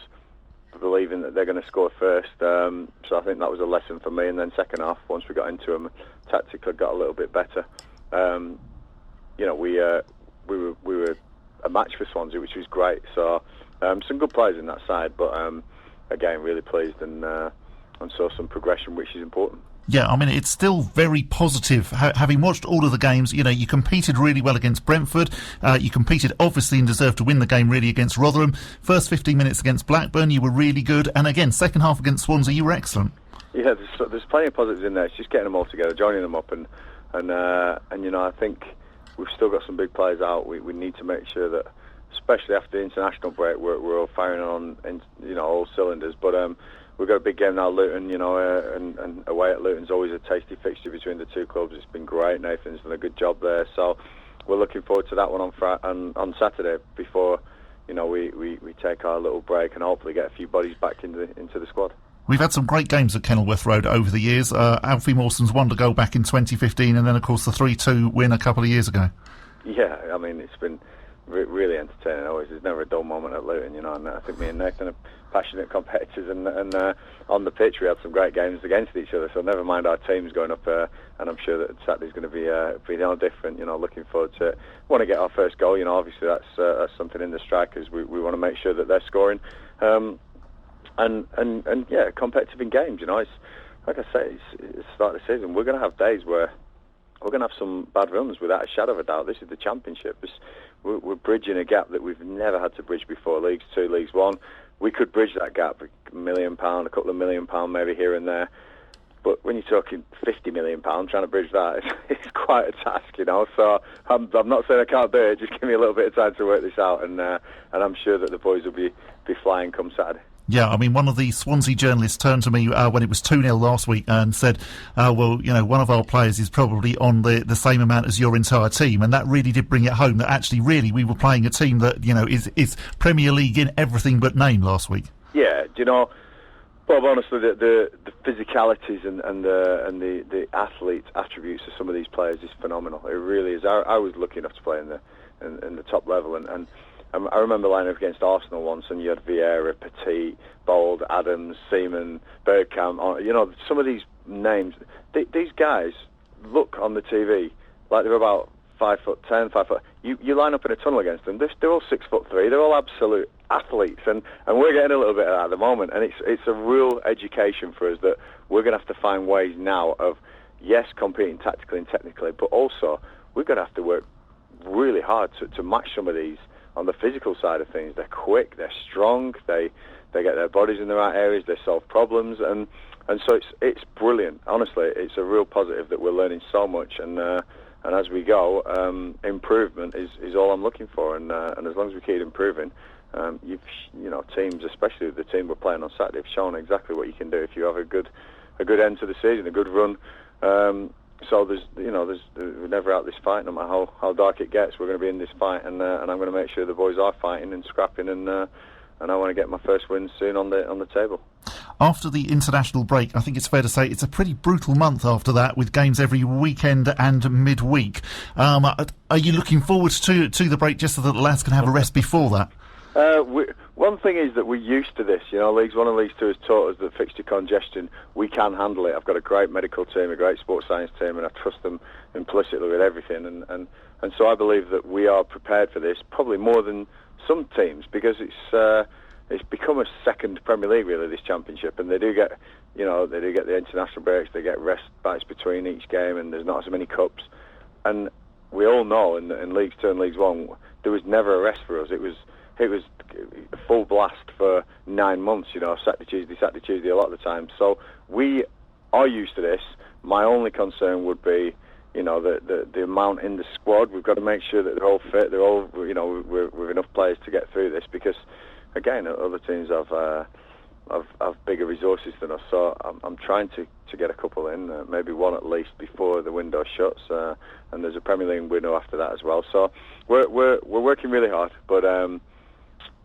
believing that they're going to score first. So I think that was a lesson for me. And then second half, once we got into them, tactically got a little bit better. We were a match for Swansea, which was great. So some good players in that side, but again, really pleased and saw some progression, which is important. Yeah, I mean, it's still very positive. Having watched all of the games, you competed really well against Brentford. You competed, obviously, and deserved to win the game, really, against Rotherham. First 15 minutes against Blackburn, you were really good. And again, second half against Swansea, you were excellent. Yeah, there's plenty of positives in there. It's just getting them all together, joining them up, and I think we've still got some big players out. We need to make sure that especially after the international break, we're all firing on, all cylinders. But we've got a big game now, Luton, and away at Luton's always a tasty fixture between the two clubs. It's been great. Nathan's done a good job there. So we're looking forward to that one on Saturday before, we take our little break and hopefully get a few bodies back into the squad. We've had some great games at Kenilworth Road over the years. Alfie Mawson's wonder goal back in 2015, and then, of course, the 3-2 win a couple of years ago. Yeah, I mean, it's been really entertaining always. There's never a dull moment at Luton, and I think me and Nathan are passionate competitors, and on the pitch we had some great games against each other, so never mind our teams going up, and I'm sure that Saturday's going to be no different. Looking forward to it. Want to get our first goal, obviously that's something in the strikers. We want to make sure that they're scoring. And competitive in games. It's like I say, it's the start of the season. We're going to have days where we're going to have some bad runs, without a shadow of a doubt. This is the Championship. We're bridging a gap that we've never had to bridge before. Leagues 2, Leagues 1. We could bridge that gap, £1 million, a couple of £1 million maybe here and there. But when you're talking £50 million, trying to bridge that, it's quite a task, So I'm not saying I can't do it. Just give me a little bit of time to work this out, and I'm sure that the boys will be flying come Saturday. Yeah, I mean, one of the Swansea journalists turned to me when it was 2-0 last week and said, one of our players is probably on the same amount as your entire team. And that really did bring it home that actually, really, we were playing a team that, is Premier League in everything but name last week. Yeah, Bob, honestly, the physicalities and the athlete attributes of some of these players is phenomenal. It really is. I was lucky enough to play in the top level, and I remember lining up against Arsenal once, and you had Vieira, Petit, Bold, Adams, Seaman, Bergkamp. Some of these names. These guys look on the TV like they're about 5'10", 5 foot. You line up in a tunnel against them. They're all 6'3". They're all absolute athletes, and we're getting a little bit of that at the moment. And it's a real education for us that we're going to have to find ways now of, yes, competing tactically and technically, but also we're going to have to work really hard to match some of these. On the physical side of things, they're quick, they're strong, they get their bodies in the right areas, they solve problems, and so it's brilliant. Honestly, it's a real positive that we're learning so much, and as we go, improvement is all I'm looking for, and as long as we keep improving, teams, especially the team we're playing on Saturday, have shown exactly what you can do if you have a good end to the season, a good run. So we're never out this fight, no matter how dark it gets. We're going to be in this fight, and I'm going to make sure the boys are fighting and scrapping, and I want to get my first win soon on the table. After the international break, I think it's fair to say it's a pretty brutal month after that, with games every weekend and midweek. Are you looking forward to the break just so that the lads can have a rest before that? One thing is that we're used to this. Leagues 1 and Leagues 2 has taught us that fixture congestion, we can handle it. I've got a great medical team, a great sports science team, and I trust them implicitly with everything. And so I believe that we are prepared for this, probably more than some teams, because it's become a second Premier League, really, this Championship. And they do get the international breaks, they get rest bites between each game, and there's not as many cups. And we all know in Leagues 2 and Leagues 1, there was never a rest for us. It was a full blast for 9 months, Saturday, Tuesday a lot of the time. So we are used to this. My only concern would be, the amount in the squad. We've got to make sure that they're all fit. They're all, with enough players to get through this, because, again, other teams have bigger resources than us. So I'm trying to get a couple in, maybe one at least before the window shuts, and there's a Premier League window after that as well. So we're working really hard, but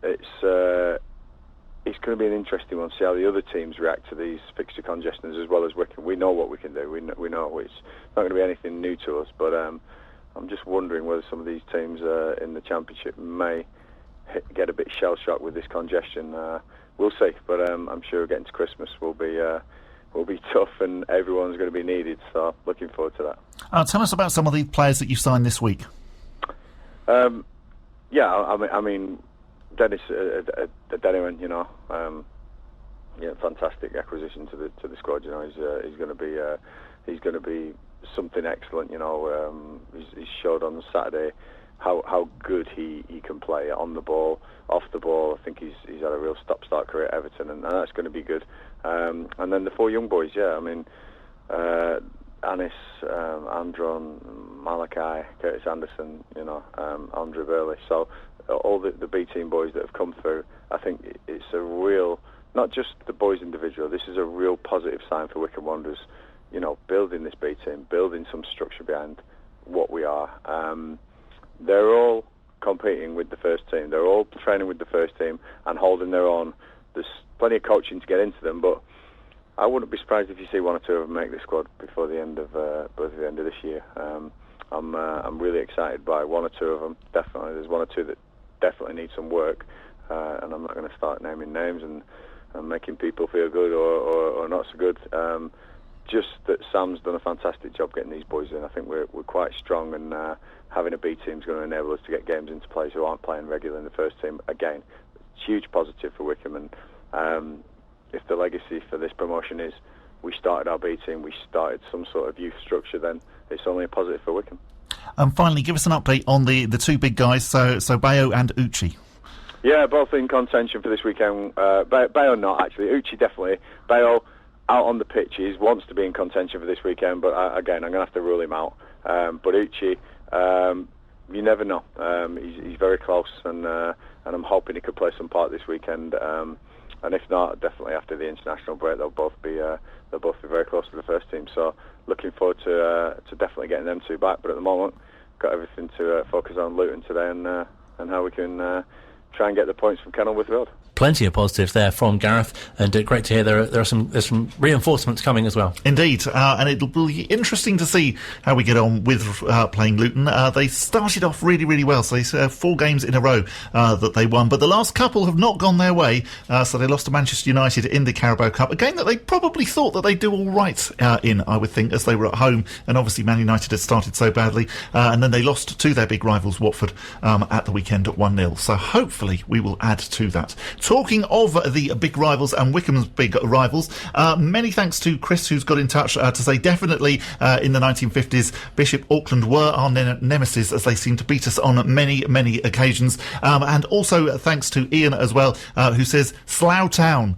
it's going to be an interesting one. See how the other teams react to these fixture congestions as well as we know what we can do. We know it's not going to be anything new to us, but I'm just wondering whether some of these teams in the Championship may get a bit shell-shocked with this congestion. We'll see, but I'm sure getting to Christmas will be tough, and everyone's going to be needed. So looking forward to that. Tell us about some of the players that you've signed this week. I mean. Dennis Dennyman, fantastic acquisition to the squad. He's going to be something excellent. He's showed on Saturday how good he can play on the ball, off the ball. I think he's had a real stop-start career at Everton, and that's going to be good. And then the 4 young boys, Anis, Andron, Malachi, Curtis Anderson, Andre Burley. So all the B team boys that have come through, I think it's a real, not just the boys individual, this is a real positive sign for Wycombe Wanderers, building this B team, building some structure behind what we are. They're all competing with the first team. They're all training with the first team and holding their own. There's plenty of coaching to get into them, but I wouldn't be surprised if you see one or two of them make the squad before the end of this year. I'm really excited by one or two of them. Definitely, there's one or two that definitely need some work, and I'm not going to start naming names and making people feel good or not so good. Just that Sam's done a fantastic job getting these boys in. I think we're quite strong, and having a B team is going to enable us to get games into players who aren't playing regularly in the first team. Again, huge positive for Wycombe, and if the legacy for this promotion is we started our B team, we started some sort of youth structure, then it's only a positive for Wycombe. And finally, give us an update on the two big guys, so Bayo and Uchi. Yeah, both in contention for this weekend. Bayo not, actually. Uchi definitely. Bayo out on the pitches, wants to be in contention for this weekend, but again, I'm going to have to rule him out. But Uchi, you never know. He's very close, and I'm hoping he could play some part this weekend. And if not, definitely after the international break, they'll both be very close to the first team. So looking forward to definitely getting them two back. But at the moment, got everything to focus on Luton today and how we can try and get the points from Kenilworth Road. Plenty of positives there from Gareth, and great to hear there's some reinforcements coming as well. Indeed, and it'll be interesting to see how we get on with playing Luton. They started off really, really well, so they 4 games in a row that they won, but the last couple have not gone their way, so they lost to Manchester United in the Carabao Cup, a game that they probably thought that they'd do all right in, I would think, as they were at home, and obviously Man United had started so badly, and then they lost to their big rivals Watford at the weekend at 1-0, so hopefully we will add to that. Talking of the big rivals and Wycombe's big rivals, many thanks to Chris, who's got in touch to say definitely in the 1950s Bishop Auckland were our nemesis, as they seem to beat us on many, many occasions. And also thanks to Ian as well, who says Slough Town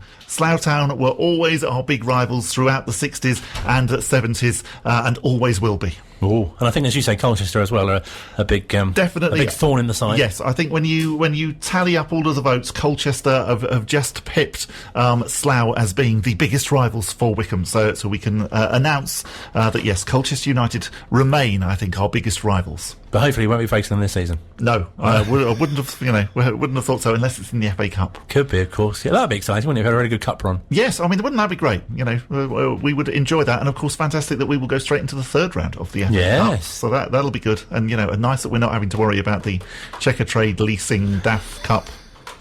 were always our big rivals throughout the 60s and 70s and always will be. Oh, and I think, as you say, Colchester as well are a big, definitely a big thorn in the side. Yes, I think when you tally up all of the votes, Colchester have just pipped Slough as being the biggest rivals for Wycombe. So we can announce that yes, Colchester United remain, I think, our biggest rivals. But hopefully, we won't be facing them this season. No, I wouldn't have thought so unless it's in the FA Cup. Could be, of course. Yeah, that'd be exciting, wouldn't it? If we had a really good cup run. Yes, I mean, wouldn't that be great? We would enjoy that, and of course, fantastic that we will go straight into the third round of the FA Cup. So that'll be good, and nice that we're not having to worry about the Checker Trade leasing DAF Cup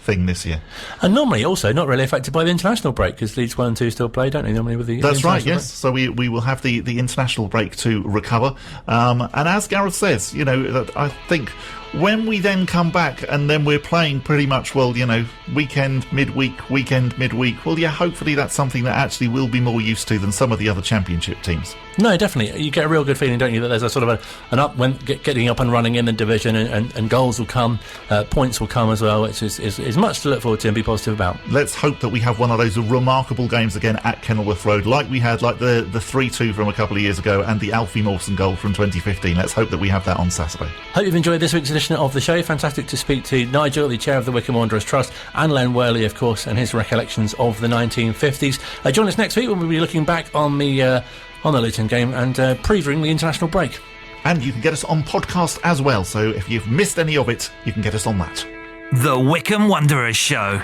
thing this year. And normally also not really affected by the international break, because Leeds 1 and 2 still play, don't they, normally with the That's right, yes. break? So we will have the international break to recover. And as Gareth says, I think when we then come back and then we're playing pretty much, weekend, midweek, well, yeah, hopefully that's something that actually we'll be more used to than some of the other championship teams. No, definitely. You get a real good feeling, don't you, that there's a sort of an up when getting up and running in the division, and goals will come, points will come as well, which is much to look forward to and be positive about. Let's hope that we have one of those remarkable games again at Kenilworth Road, like we had, like the 3-2 from a couple of years ago and the Alfie Mawson goal from 2015. Let's hope that we have that on Saturday. Hope you've enjoyed this week's edition of the show. Fantastic to speak to Nigel, the chair of the Wycombe Wanderers Trust, and Len Worley, of course, and his recollections of the 1950s. Join us next week when we'll be looking back on the Luton game and previewing the international break. And you can get us on podcast as well, so if you've missed any of it, you can get us on that. The Wycombe Wanderers Show.